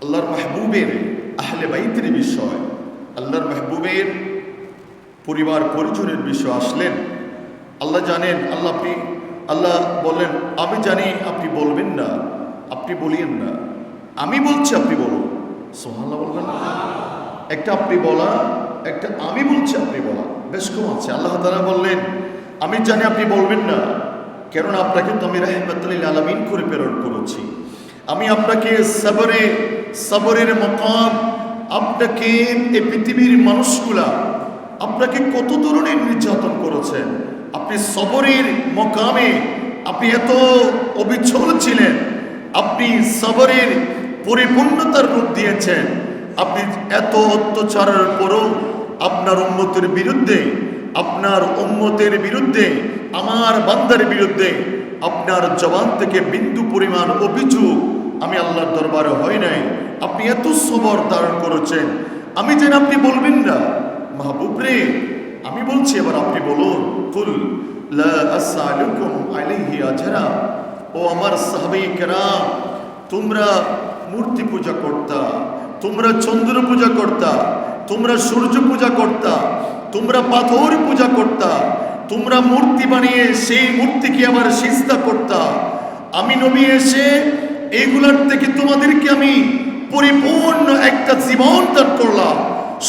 আল্লাহর মাহবুবের আহলে বাইতের বিষয়, আল্লাহর মাহবুবের পরিবার পরিজনের বিষয় আসলেন, আল্লাহ জানেন, আল্লাহ বলেন আমি জানি আপনি বলবেন না, আপনি বলিয়েন না, আমি বলছি আপনি বলুন। সুবহানাল্লাহ বলবেন না? একটা আপনি বলা, একটা আমি বলছি আপনি বলা, বেশ কম আছে। আল্লাহ তাআলা বললেন আমি জানি আপনি বলবেন না, কেননা আপনাকে তো আমি রাহমাতুল লিল আলামিন করে প্রেরণ করেছি। আমি আপনাকে সবরের মকাম, আপনাকে এই পৃথিবীর মানুষগুলা আপনাকে কত ধরনের নির্যাতন করেছেন, আপনি সবরের মকামে আপনি এত অবিচল ছিলেন, আপনি সবরের পরিপূর্ণতার রূপ দিয়েছেন। আপনি এত অত্যাচারের পরও আপনার উম্মতের বিরুদ্ধে, আপনার উম্মতের বিরুদ্ধে, আমার বান্দার বিরুদ্ধে আপনার জবান থেকে বিন্দু পরিমাণ অভিযোগ আমি আল্লাহর দরবারে হয় নাই। আপনি এত সবর ধারণ করেছেন, আমি যেন আপনি বলবেন না। মাহবুব রে, আমি বলছি, এবার আপনি বলুন, কুল লা আসআলুকুম আলাইহি আজরা। ও আমার সাহাবায়ে কেরাম, তোমরা মূর্তি পূজা করতা, তোমরা চন্দ্র পূজা করতা, তোমরা সূর্য পূজা করতা, তোমরা পাথর পূজা করতা, তোমরা মূর্তি বানিয়ে সেই মূর্তিকে আবার সিজদা করতা। আমি নবী এসে এইগুলার থেকে তোমাদেরকে আমি পরিপূর্ণ একটা জীবন দান করলাম,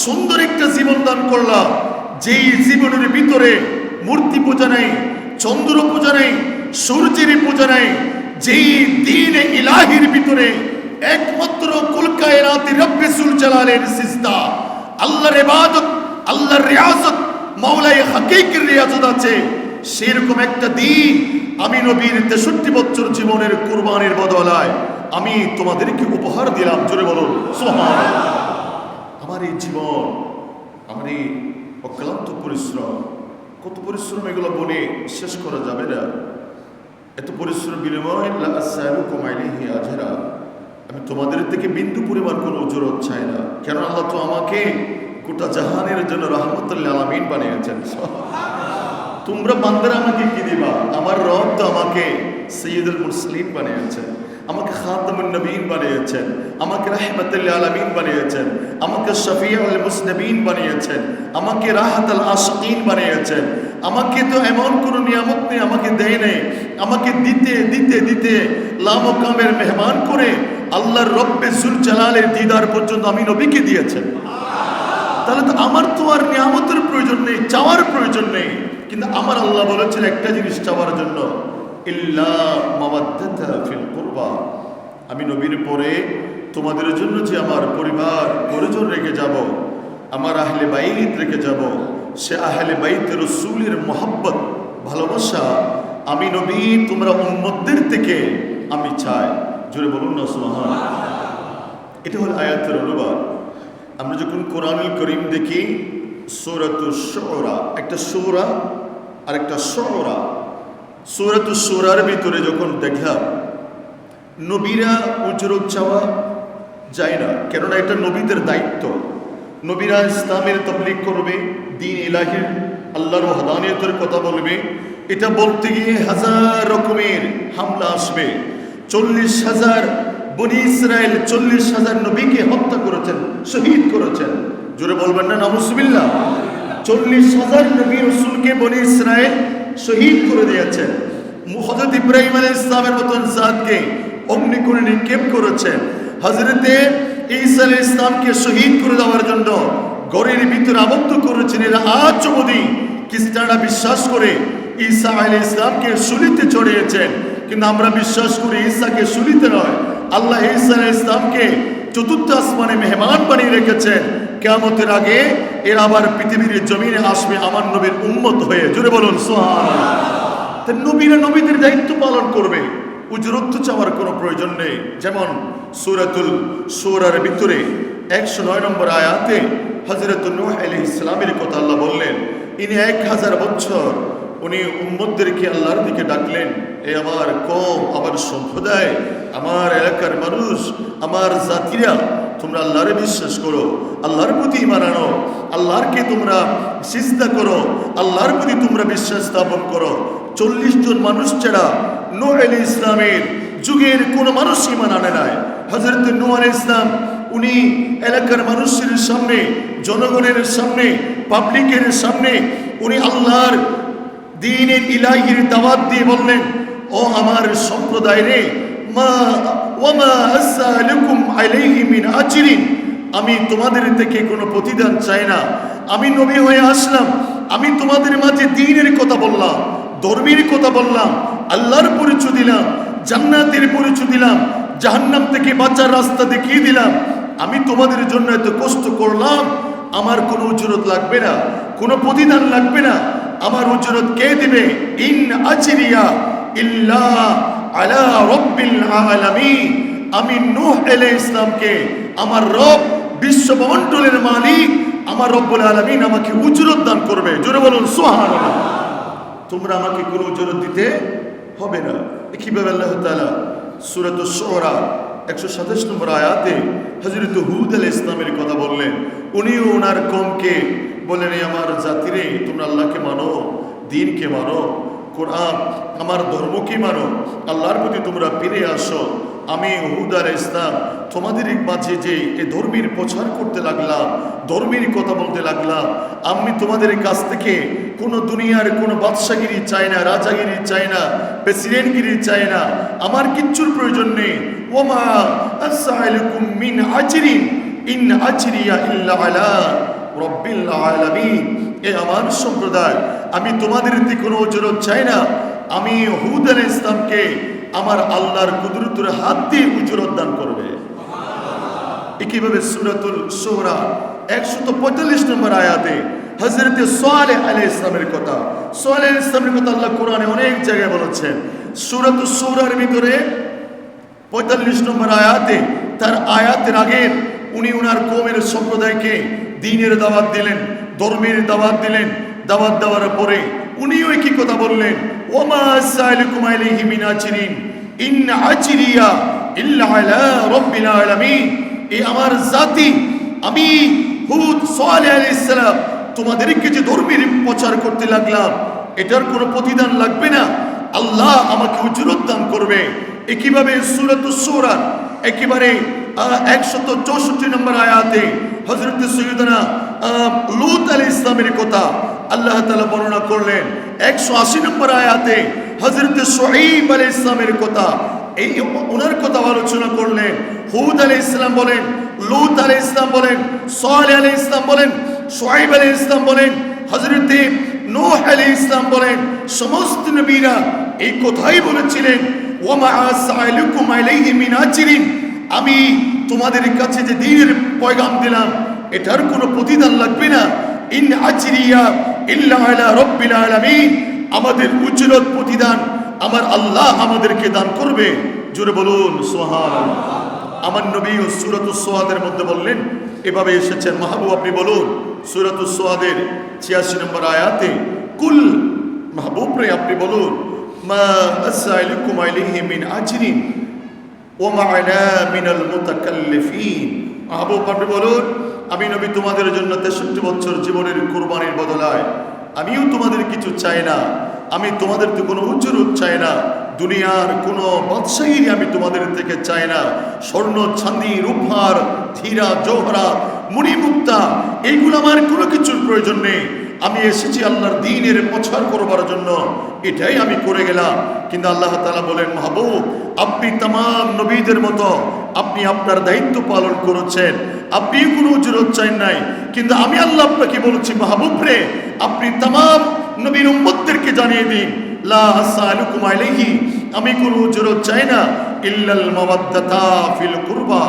সুন্দর একটা জীবন দান করলাম, যেই জীবনের ভিতরে মূর্তি পূজা নেই, চন্দ্র পূজা নেই, সূর্যের পূজা নেই, যেই দ্বীন ইলাহির ভিতরে একমাত্র কুল কায়নাত রব্বে যুল জালালের সিজদা, আল্লাহর ইবাদত, আল্লাহর রিয়াজত, মাওলাই হাকিকির রিয়াজত আছে, সেরকম একটা দিন আমি নবীর 63 বছর জীবনের কুরবানির বদলায় আমি তোমাদেরকে উপহার দিলাম। জোরে বলুন সুবহানাল্লাহ। আমার এই জীবন, আমার এই অক্লান্ত পরিশ্রম, কত পরিশ্রম, এগুলো বলে শেষ করা যাবে না। এত পরিশ্রম বিনিময়ে লা আসআলুকুম আলাইহি আজরা, আমি তোমাদের থেকে বিন্দু পরিমাণ কোনো উজরত চাই না। কেন আল্লাহ তো আমাকে গোটা জাহানের জন্য রাহমাতুল লিল আলামিন বানিয়েছেন। তোমরা বান্দারা আমাকে কি দিবা? আমার রব তো আমাকে সাইয়্যিদুল মুরসালিন বানিয়েছেন, আমাকে খাতামুন নবীন বানিয়েছেন, আমাকে রাহমাতুল লিল আলামিন বানিয়েছেন, আমাকে শফিউল মুসলিমিন বানিয়েছেন, আমাকে রাহাতুল আশিকিন বানিয়েছেন। আমাকে তো এমন কোনো নিয়ামত নেই আমাকে দেয় নেই, আমাকে দিতে দিতে দিতে লামকামের মেহমান করে আল্লাহর রব্বে যুল জালালের দিদার পর্যন্ত আমি নবীকে দিয়েছেন। তাহলে তো আমার তো আর নিয়ামতের প্রয়োজন নেই, চাওয়ার প্রয়োজন নেই। কিন্তু আমার আল্লাহ বলেছেন একটা জিনিস চাওয়ার জন্য, ইল্লা মাওয়াদ্দাতা ফিল কুরবা, আমি নবীর পরে তোমাদের জন্য যে আমার পরিবার পরিজন রেখে যাব, আমার আহলে বাইত রেখে যাব, সে আহলে বাইত রাসূলের মহব্বত, ভালোবাসা আমি নবী তোমরা উম্মতদের থেকে আমি চাই। জোরে বলুন না সুবহানাল্লাহ। এটা হলো আয়াতের অনুবাদ। আমরা যখন কোরআনুল কারীম দেখি, সূরাতুশ শুরা, একটা সূরা আর একটা শুরা, সূরাতুশ শুরার ভিতরে যখন দেখলাম নবীরা উজরত চাওয়া যায় না, কেননা এটা নবীদের দায়িত্ব। নবীরা ইসলামের তাবলীগ করবে, দ্বীন ইলাহির আল্লাহর ওয়াহদানিয়তের কথা বলবে, এটা বলতে গিয়ে হাজার রকমের হামলা আসবে। 40,000 বনি ইসরায়েল 40,000 নবীকে হত্যা করেছেন, শহীদ করেছেন। জোরে বলবেন না নাউজুবিল্লাহ। 40,000 নবী রাসূলকে বনি ইসরায়েল শহীদ করে দিয়েছেন। হযরত ইব্রাহিম আলাইহিস সালামের মতন জাতকে অগ্নিকুণ্ডে নিক্ষেপ করেছেন। হযরতে ঈসা আলাইহিস সালামকে শহীদ করে দেওয়ার জন্য ঘরের ভিতরে আবদ্ধ করেছেন। এরা আজ অবধি খ্রিস্টানরা বিশ্বাস করে ঈসা আলাইহিস সালামকে শুলিতে চড়িয়েছেন, কিন্তু আমরা বিশ্বাস করি ঈসাকে শুলিতে নয়, আল্লাহ ঈসা আলাইহিস সালামকে চতুর্থ আসমানে মেহমান বানিয়ে রেখেছেন। কিয়ামতের আগে এরা আবার পৃথিবীর জমিনে আসবে আমার নবীর উম্মত হয়ে। জোরে বলুন সুবহানাল্লাহ। তাই নবীরা নবীদের দায়িত্ব পালন করবে, উজরত চাওয়ার কোনো প্রয়োজন নেই। যেমন সূরাতুল শুরার ভিতরে 109 নম্বর আয়াতে হযরত নূহ আলাইহিস সালামের কথা আল্লাহ বললেন। ইনি 1000 বছর উনি উম্মতদেরকে আল্লাহর দিকে ডাকলেন, এ আমার কওম, আমার সম্প্রদায়, আমার এলাকার মানুষ, আমার জাতিরা, তোমরা আল্লাহরে বিশ্বাস করো, আল্লাহর প্রতি ঈমান আনো, আল্লাহরকে তোমরা সিজদা করো, আল্লাহর প্রতি তোমরা বিশ্বাস স্থাপন করো। 40 জন মানুষ ছাড়া নূহ আলাইহিস সালামের যুগের কোনো মানুষ ঈমান আনে নাই। হযরত নূহ আলাইহিস সালাম উনি এলাকার মানুষের সামনে, জনগণের সামনে, পাবলিকের সামনে উনি আল্লাহর দ্বীনের ইলাহির দাওয়াত দিয়ে বললেন, ও আমার সম্প্রদায় রে, মা ওয়ামা আসআলুকুম আলাইহি মিন আজরিন, আমি তোমাদের থেকে কোনো প্রতিদান চাই না। আমি নবী হয়ে আসলাম, আমি তোমাদের মাঝে দ্বীনের কথা বললাম, ধর্মের কথা বললাম, আল্লাহর পরিচয় দিলাম, জান্নাতের পরিচয় দিলাম, জাহান্নাম থেকে বাঁচার রাস্তা দেখিয়ে দিলাম। আমি তোমাদের জন্য এত কষ্ট করলাম, আমার কোনো উজরত লাগবে না, কোনো প্রতিদান লাগবে না। আমার উজরত কে দিবে? ইন আজরিয়া ইল্লা আলা রাব্বিল আলামিন। আমি নূহ আলাইহিস সালামকে আমার রব, বিশ্বমণ্ডলের মালিক আমার রব্বুল আলামিন আমাকে উজরত দান করবে। জোরে বলুন সুবহানাল্লাহ। তোমরা আমাকে কোনো উজরত দিতে হবে না। কিভাবে আল্লাহ তাআলা সূরাতুশ শুআরা 127 নম্বর আয়াতে হযরত হুদ আলাইহিস সালামের কথা বললেন। উনিও ওনার কওমকে বলেন, আমার জাতিরে তোমরা আল্লাহকে মানো, দ্বীনকে মানো, কোরআন আমার ধর্মকে মানো, আল্লাহর প্রতি তোমরা ফিরে আসো। আমি হুদ আলাইহিস সালাম তোমাদের মাঝে যে এই ধর্মের প্রচার করতে লাগলাম, ধর্মের কথা বলতে লাগলাম, আমি তোমাদের কাছ থেকে কোনো দুনিয়ার কোনো বাদশাগিরি চাই না, রাজাগিরি চাই না, প্রেসিডেন্টগিরি চাই না, আমার কিচ্ছুর প্রয়োজন নেই। ওমা আসআলুকুম মিন আজরিন ইন আজরিয়া ইল্লা আলা রাব্বিল আলামিন। এ আমার সম্প্রদায়, আমি তোমাদের থেকে কোনো উজরত চাই না। আমি হুদ আলাইহিস সালামকে আমার আল্লাহর কুদরতের হাত দিয়ে উজরত দান করবে। একইভাবে সূরাতুল শুআরা 145 নম্বর আয়াতে হযরত সালেহ আলাইহিস সালামের কথা, সালেহ আলাইহিস সালামের কথা আল্লাহ কোরআনে অনেক জায়গায় বলেছেন। সূরাতুস শুআরার ভিতরে 45 নম্বর আয়াতে, তার আয়াতের আগে উনি ওনার কওমের সম্প্রদায়কে দ্বীনের দাওয়াত দিলেন, ধর্মের দাওয়াত দিলেন। দাওয়াত দেওয়ার পরে উনিও একই কথা বললেন, ওমা আসআলুকুম আলাইহি মিন আজরিন ইন আজরিয়া ইল্লা আলা রাব্বিল আলামিন। এই আমার জাতি, আমি হুদ সালেহ আলাইহিস সালাম তোমাদেরকে যে ধর্মের প্রচার করতে লাগলাম, এটার কোনো প্রতিদান লাগবে না, আল্লাহ আমাকে উজরত দান করবে। একইভাবে সূরাতুস শুআরা একেবারে 164 নম্বর আয়াতে হযরত সাইয়্যিদানা লূত আলাইহিস সালামের কথা আল্লাহ তাআলা বর্ণনা করলেন। 180 নম্বর আয়াতে হযরত শুআয়ব আলাইহিস সালামের কথা, এই ওনার কথা আলোচনা করলেন। হুদ আলাইহিস সালাম বলেন, লূত আলাইহিস সালাম বলেন, সালেহ আলাইহিস সালাম বলেন, শুআয়ব আলাইহিস সালাম বলেন, হযরত নূহ আলাইহিস সালাম বলেন, সমস্ত নবীরা এই কথাই বলেছিলেন, ওয়া আসআলুকুম আলাইহি মিন আজরিন। আমি তোমাদের কাছে যে দ্বীনের পয়গাম দিলাম, এটার কোনো প্রতিদান লাগবে না। ইন আজরিয়া ইল্লা আলা রাব্বিল আলামিন। আমাদের উজরত প্রতিদান আমার আল্লাহ আমাদেরকে দান করবে। জোরে বলুন সুবহানাল্লাহ। আমার নবী সূরাতুস সুআদের মধ্যে বললেন, এভাবে এসেছেন, মাহবুব আপনি বলুন সূরাতুস সুআদের 86 নম্বর আয়াতে, কুল মাহবুব রে আপনি বলুন, মা আসআলুকুম আলাইহি মিন আজরিন ওয়া মা আনা মিনাল মুতাকাল্লিফিন। মাহবুব আপনি বলুন, আমি নবী তোমাদের জন্য 63 বছর জীবনের কুরবানির বদলায় আমিও তোমাদের কিছু চাই না, আমি তোমাদের তো কোনো উজরত চাই না, দুনিয়ার কোনো বাদশাহী আমি তোমাদের থেকে চাই না, স্বর্ণ চাঁদি রূপার হীরা জওহরাত মণিমুক্তা এইগুলো আমার কোনো কিছুর প্রয়োজন নেই। আমি এসেছি আল্লাহর দ্বীনের প্রচার করবার জন্য, এটাই আমি করে গেলাম। কিন্তু আল্লাহ তাআলা বলেন, মাহবুব আপনি तमाम নবীদের মতো আপনি আপনার দায়িত্ব পালন করেছেন, আপনি কোনো উজরত চাই নাই। কিন্তু আমি আল্লাহ আপনাকে বলছি, মাহবুব রে আপনি तमाम নবীর উম্মতদেরকে জানিয়ে দিন, লা আসআলুকুম আলাইহি, আমি কোনো উজরত চাই না, ইল্লাল মাওয়াদ্দাতা ফিল কুরবা,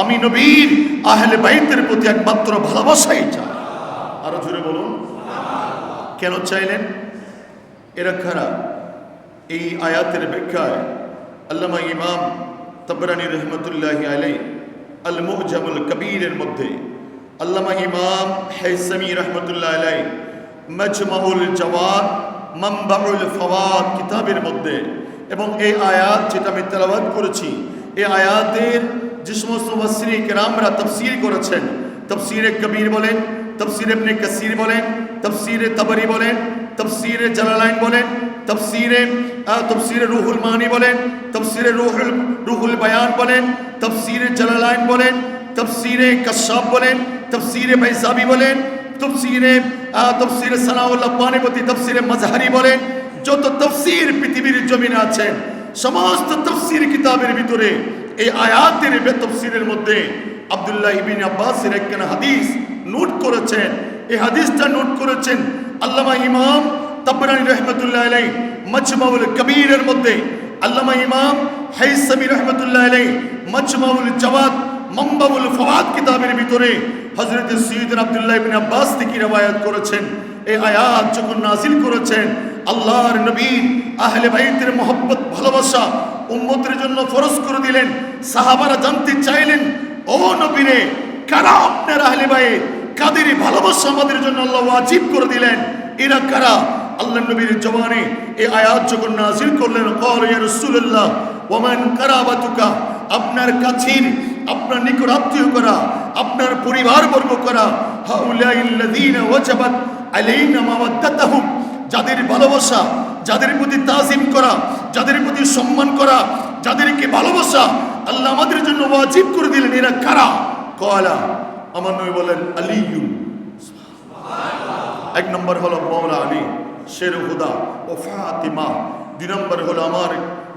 আমি নবীর আহলে বাইতের প্রতি একমাত্র ভালোবাসাই চাই। আরো জোরে বলুন কেন চাইলেন? এরা কারা? এই আয়াতের ব্যাখ্যায় আল্লামা ইমাম তাবরানী রহমতুল্লাহি আলাইহি আল মু'জামুল কবীরের মধ্যে, আল্লামা ইমাম হাইসামি রহমতুল্লাহ আলাইহি মাজমাউল জাওয়াদ মানবাউল ফাওয়াদ কিতাবের মধ্যে, এবং এই আয়াত যেটা আমি তেলাওয়াত করেছি, এই আয়াতের যে সমস্ত মুফাসসিরিন কেরামরা তাফসীর করেছেন, তাফসীরে কবীর বলেন, তাফসীর ইবনে কাসির বলেন, তাফসীরে তাবরি বলেন, তফসিরে জালালাইন বলেন, তফসিরে রুহুল মানি বলেন, তফসিরে রুহুল বয়ান বলেন, তফসিরে জালালাইন বলেন, তফসিরে কাশাফ বলেন, তফসিরে বাইজাবি বলেন, তফসিরে সানাউল আব্বানিপতি, তফসিরে মাজহারি বলেন, যত তফসির পৃথিবীর জমিনে আছেন সমস্ত তফসির কিতাবের ভিতরে এই আয়াতের তফসিরের মধ্যে আব্দুল্লাহ ইবনে আব্বাসের একখানা হাদিস নোট করেছেন। এই হাদিসটা নোট করেছেন আল্লামা ইমাম তাবরানী রাহমাতুল্লাহ আলাইহি মাজমাউল কবীরের মধ্যে, আল্লামা ইমাম হাইসামি রাহমাতুল্লাহ আলাইহি মাজমাউল জাওয়াদ মানবাউল ফাওয়াদ কিতাবের ভিতরে হযরত সাইয়্যিদনা আব্দুল্লাহ ইবনে আব্বাস থেকে রওয়ায়াত করেছেন। এই আয়াত যখন নাযিল করেছেন আল্লাহর নবী আহলে বাইতের মহব্বত ভালোবাসা উম্মতের জন্য ফরজ করে দিলেন। সাহাবারা জানতে চাইলেন, ও নবীরে, কারা আপনার আহলে বাইত, কাদের ভালোবাসা আমাদের জন্য আল্লাহ ওয়াজিব করে দিলেন, এরা কারা? আল্লাহ নবীর জবানে এই আয়াত যখন নাযিল করলেন, ক্বাল ইয়া রাসূলুল্লাহ ওয়া মান কারাবাতুকা, আপনার কাছের, আপনার নিকট আত্মীয় করা, আপনার পরিবারবর্গ করা, হাউলাইল্লাযীনা ওয়াজাবাত আলাইনা মাওয়াদ্দাতুহুম, যাদের ভালোবাসা, যাদের প্রতি তাজিম করা, যাদের প্রতি সম্মান করা, যাদেরকে ভালোবাসা আল্লাহ আমাদের জন্য ওয়াজিব করে দিলেন, এরা কারা? ক্বালা, আমার নবী বলেন আলিয়্যুন, এক নম্বর হলো মাওলা আলী শের হুদা ও ফাতিমা, দুই নম্বর হলো আমার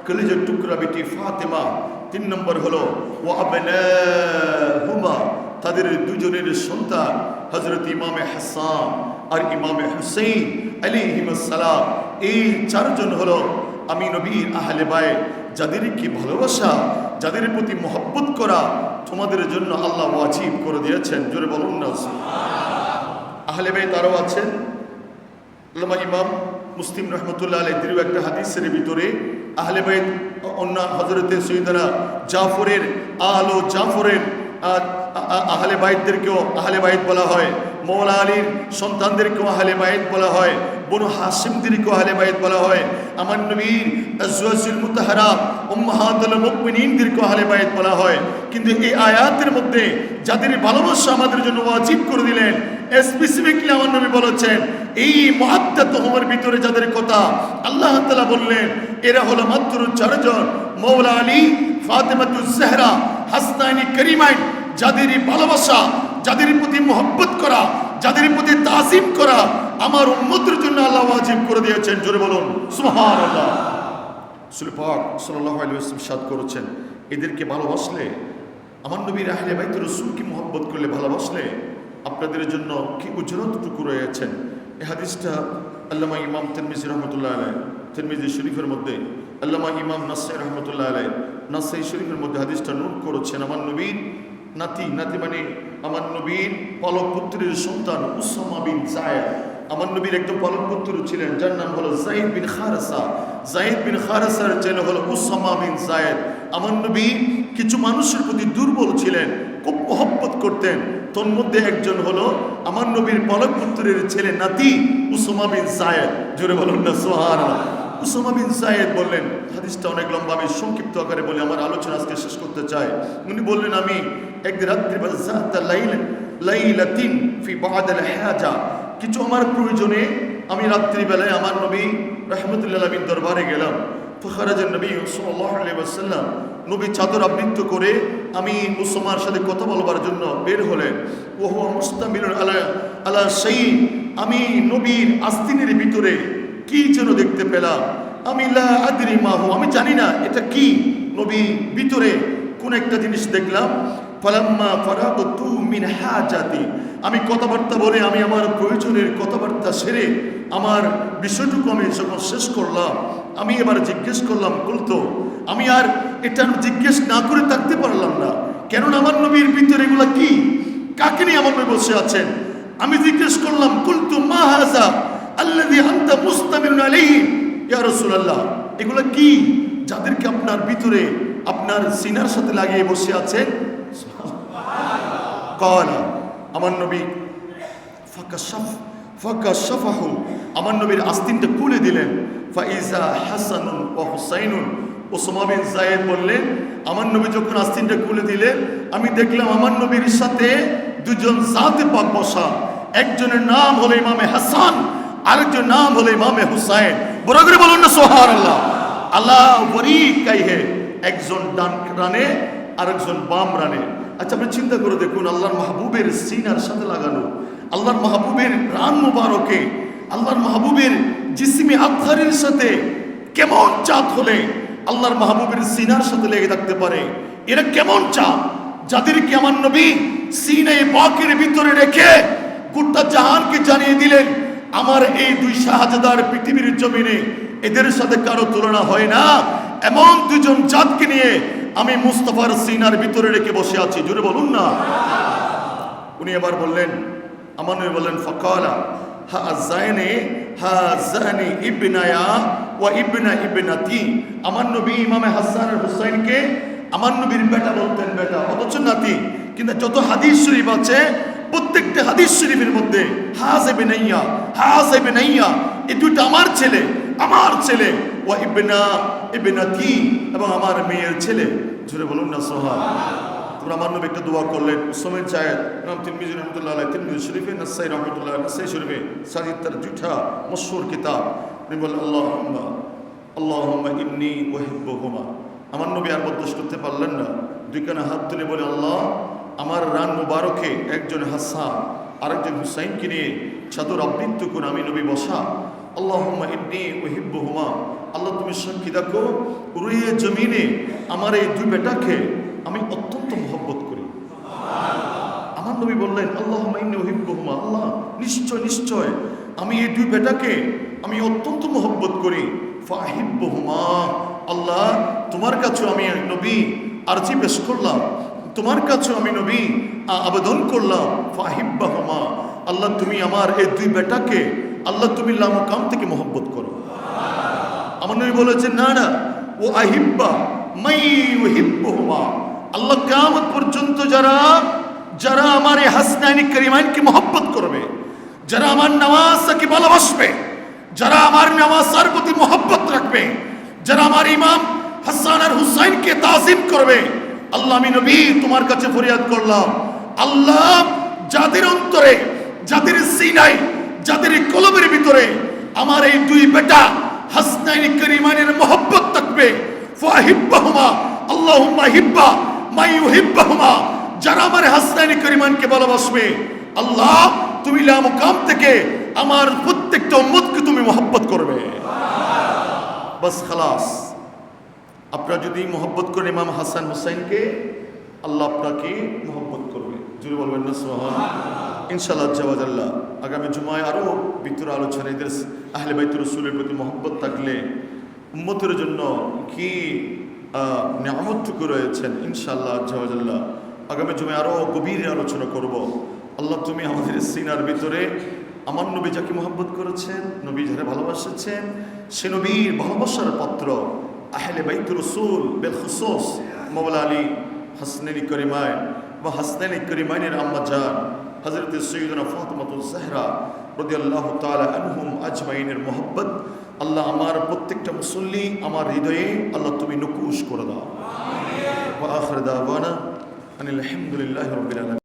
কলিজার টুকরা বেটি ফাতিমা, তিন নম্বর হলো ও আবনাহুমা, তাদের দুজনের সন্তান হযরত ইমামে হাসান আর ইমামে হুসাইন আলাইহিমুস সালাম। এই চারজন হলো আমি নবীর আহলে বাইত, যাদেরকে ভালোবাসা, যাদের প্রতি মহব্বত করা তোমাদের জন্য আল্লাহ ওয়াজিব করে দিয়েছেন। জোরে বলুন না সুবহানাল্লাহ। আহলে বাইত আরও আছেন। আল্লামা ইমাম মুসলিম রহমতুল্লাহ আলাইহি দীর্ঘ একটা হাদিসের ভিতরে আহলে বাইত অন্য হযরতে সাইয়্যিদনা জাফরের আলো জাফরের আহলে বাইতদেরকেও আহলে বাইত বলা হয়, মওলা আলীর সন্তানদেরকেও আহলে বাইত বলা হয়, বনু হাশিমদেরকেও আহলে বাইত বলা হয়, আমার নবীর আজওয়াজুল মুতাহহারা উম্মাহাতুল মুমিনিনদেরকেও আহলে বাইত বলা হয়। কিন্তু এই আয়াতের মধ্যে যাদের ভালোবাসা আমাদের জন্য ওয়াজিব করে দিলেন, স্পেসিফিকলি আমার নবী বলেছেন এই মুআদ্দাতুহুমের ভিতরে যাদের কথা আল্লাহ তাআলা বললেন, এরা হলো মাত্র চারজন, মওলা আলী, ফাতেমাতুজ জাহরা, হাসনাইনি করিমাইন, যাদের ভালোবাসা, যাদের প্রতি মহব্বত করা, যাদের প্রতি তাজিম করা আমার উম্মতের জন্য আল্লাহ ওয়াজিব করে দিয়েছেন। জোরে বলুন সুবহানাল্লাহ। রাসূল পাক সাল্লাল্লাহু আলাইহি ওয়াসাল্লাম ইরশাদ করেছেন, এদেরকে ভালোবাসলে, আমার নবীর আহলে বাইত রাসূলকে মহব্বত করলে, ভালোবাসলে আপনাদের জন্য কি উজরতটুকু রয়েছেন। এই হাদিসটা আল্লামা ইমাম তিরমিজি রহমতুল্লাহ আলাইহি তিরমিজি শরীফের মধ্যে, আল্লামা ইমাম নাসাই রহমতুল্লাহ আলাইহি নাসাই শরীফের মধ্যে হাদিসটা নোট করেছেন। আমার নবীর নাতি মানে আমার নবীর পালক পুত্রের সন্তান উসামা বিন যায়েদ, আমার নবীর একদম পালক পুত্র ছিলেন যার নাম হলো যায়েদ বিন খারাসা। যায়েদ বিন খারাসার ছেলে হলো উসামা বিন যায়েদ। আমার নবী কিছু মানুষের প্রতি দুর্বল ছিলেন, খুব মহব্বত করতেন, তোর মধ্যে একজন হলো আমার নবীর পালক পুত্রের ছেলে নাতি উসামা বিন যায়েদ। জোরে বলুন না সুবহানাল্লাহ। উসামা বিন যায়েদ বললেন, হাদিসটা অনেক লম্বা, আমি সংক্ষিপ্ত আকারে বলে আমার আলোচনা আজকে শেষ করতে চাই। উনি বললেন, আমি একদিন রাত্রি লাইলাতিন ফি বা'দাল হাজা, কিছু আমার প্রয়োজনে আমি রাত্রিবেলায় আমার নবী রাহমাতুল্লাহ আলাইহির দরবারে গেলাম। ফাখারাজান নবী সাল্লাল্লাহু আলাইহি ওয়াসাল্লাম, নবী চাদর আবৃত করে আমি উসামার সাথে কথা বলবার জন্য বের হলেন। ওয়া হুয়া মুস্তামিলুন আলা শাইইন, আমি নবীর আস্তিনের ভিতরে কি যেন দেখতে পেলাম, আমি লা আদরি মা হু, আমি জানি না এটা কি। নবী ভিতরে কোন একটা জিনিস দেখলাম। ফালাম্মা ফারাগতু মিন হাজাতি, আমি কথাবার্তা বলে, আমি আমার প্রয়োজনের কথাবার্তা সেরে আমার বিষয়টুকু আমি যখন শেষ করলাম, আমি এবার জিজ্ঞেস করলাম, কুলতো, আমি আর এটা জিজ্ঞেস না করে থাকতে পারলাম না, কেননা আমার নবীর ভিতরে এগুলা কি, কাকে নিয়ে আমার নবী বসে আছেন। আমি জিজ্ঞেস করলাম, কুলতু মা হাযা আল্লাযী আনতা মুস্তামিরুন আলাইহি ইয়া রাসূলুল্লাহ, এগুলা কি যাদেরকে আপনার ভিতরে আপনার সিনার সাথে লাগিয়ে বসে আছেন। ক্বালা, আমার নবী ফাকাশাফাহু, আমার নবীর আস্তিনটা খুলে দিলেন। ফাইজা হাসানুন ওয়া হুসাইনুন, উসামা বিন যায়েদ বললেন, আমার নবী যখন আস্তিনটা খুলে দিলেন, আমি দেখলাম আমার নবীর সাথে দুজন জাতে পাক বসা, একজনের নাম হলো ইমামে হাসান আরেকজন নাম হলো ইমামে হুসাইন। বড় করে বলুন না সুবহানাল্লাহ। আল্লাহ ফরিক কাই হে, একজন ডান রানে আরেকজন বাম রানে। আচ্ছা আপনি চিন্তা করে দেখুন, আল্লাহর মাহবুবের সিনার সাথে লাগানো, আল্লাহর মাহবুবের রান মুবারকে, আল্লাহর মাহবুবের জিসিমে আতহারের সাথে কেমন চাঁদ হলে আল্লাহর মাহবুবের সিনার সাথে লেগে থাকতে পারে? এরা কেমন চাঁদ যাদেরকে আমার নবী সিনায়ে পাকের ভিতরে রেখে গোটা জাহানকে জানিয়ে দিলেন, আমার এই দুই শাহজাদার পৃথিবীর জমিনে এদের সাথে কারো তুলনা হয় না। এমন দুজন জাতকে নিয়ে আমি মুস্তাফার সিনার ভিতরে রেখে বসে আছি। জোরে বলুন না। উনি এবার বললেন, আমার নবী বললেন, ফাকালা হাযানি ইবনায়া ওয়া ইবনা ইবনাতি। আমার নবী ইমামে হাসান আর হুসাইনকে আমার নবীর বেটা বলতেন, বেটা অথচ নাতি। কিন্তু যত হাদিস শরীফ আছে প্রত্যেকটা হাদিস শরীফের মধ্যে হাযা ইবনাইয়া, এই দুটো আমার ছেলে, আমার ছেলে, ওয়া ইবনা ইবনাতি, এবং আমার মেয়ের ছেলে। জোরে বলুন না সুবহানাল্লাহ। তোমরা আমার নবী একটা দোয়া করলেন, উসমান জায়েদ ইমাম তিরমিজি রাহমাতুল্লাহ আলাইহি, তিরমিজি শরীফে, নাসাই রাহমাতুল্লাহ নাসাই শরীফে, সাজিদ তার জুঠা মশহুর কিতাব। তিনি বলেন, আল্লাহুম্মা ইন্নী উহিব্বুহুমা। আমার নবী আর বরদাস্ত করতে পারলেন না, দুইখানা হাত তুলে বলে, আল্লাহ আমার রান মুবারকে একজন হাসান আরেকজন হুসাইনকে নিয়ে চাদর আবৃত্ত করে আমি নবী বসা। আল্লাহুম্মা ইন্নী উহিব্বুহুমা। আল্লাহ তুমি সাক্ষী দেখো, রুয়ে জমিনে আমার এই দুই বেটাকে আমি অত্যন্ত মহব্বত করি। আমার নবী বললেন, আল্লাহুম্মা ইন্নী উহিব্বুহুমা, আল্লাহ নিশ্চয় নিশ্চয় আমি এই দুই বেটাকে আমি অত্যন্ত মহব্বত করি। ফাহিব্বুহুমা, আল্লাহ তোমার কাছে আমি নবী আরজি পেশ করলাম, তোমার কাছে আমি নবী আবেদন করলাম, ফাহিব্বাহুমা, আল্লাহ তুমি আমার এই দুই বেটাকে আল্লাহ তুমি লামকাম থেকে মহব্বত করো। আমার নবী বলেছেন, না না, ও আহিব্বা মাই ইউহিব্বুহুমা, আল্লাহ কিয়ামত পর্যন্ত যারা আমার এই হাসনাইনি কারিমাইনকে মহব্বত করবে, যারা আমার নামাজকে ভালোবাসবে, যারা আমার নামাজের প্রতি মহব্বত রাখবে, যারা আমার ইমাম হাসান আর হুসাইনকে তাজিম করবে, আল্লাহ আমি নবী তোমার কাছে ফরিয়াদ করলাম, আল্লাহ যাদের অন্তরে, যাদের সিনায়, যাদের কলবের ভিতরে আমার এই দুই বেটা হাসনাইনি কারিমাইনের মহব্বত থাকবে, ফাহিব্বাহুমা, আল্লাহুম্মা হিব্বা মা ইউহিব্বুহুমা, যারা আমার হাসনাইনি কারিমানকে ভালোবাসবে, আল্লাহ তুমি লামকাম থেকে আমার প্রত্যেকটা উম্মতকে তুমি মহব্বত করবে। বাস খালাস। আপনারা যদি মহব্বত করেন ইমাম হাসান হুসাইনকে, আল্লাহ আপনাকে মহব্বত করবে। জুড়ে বলবেন না সুবহানাল্লাহ। ইনশাআল্লাহ জাওয়াজাল্লাহ আগামী জুমায় আরো ভিতর আলোচনা, এদের আহলে বাইত রাসূলের প্রতি মহব্বত থাকলে উম্মতের জন্য কি নিয়ামতটুকু রয়েছেন, ইনশাআল্লাহ জাওয়াজাল্লাহ আগামী জুমায় আরো গভীরে আলোচনা করব। আল্লাহ তুমি আমাদের সিনার ভিতরে আমার নবী যাকে মহব্বত করেছেন, নবী যারা ভালোবাসেছেন, সে নবীর ভালোবাসার পাত্র আহলে বাইত রাসূল বিল খুসুস মাওলা আলী হাসনাইনি কারিমাইন বা হাসনাইনি কারিমাইনের আম্মা জান হযরত সাইয়্যিদানা ফাতিমাতুজ জাহরা রাদিয়াল্লাহু তাআলা আনহুম আজমাইনের মহব্বত আল্লাহ আমার প্রত্যেকটা মুসল্লি আমার হৃদয়ে আল্লাহ তুমি নকুশ করে দাও। আমিন। ওয়া আখির দাওয়ানা আনিল হামদুলিল্লাহি রাব্বিল আলামিন।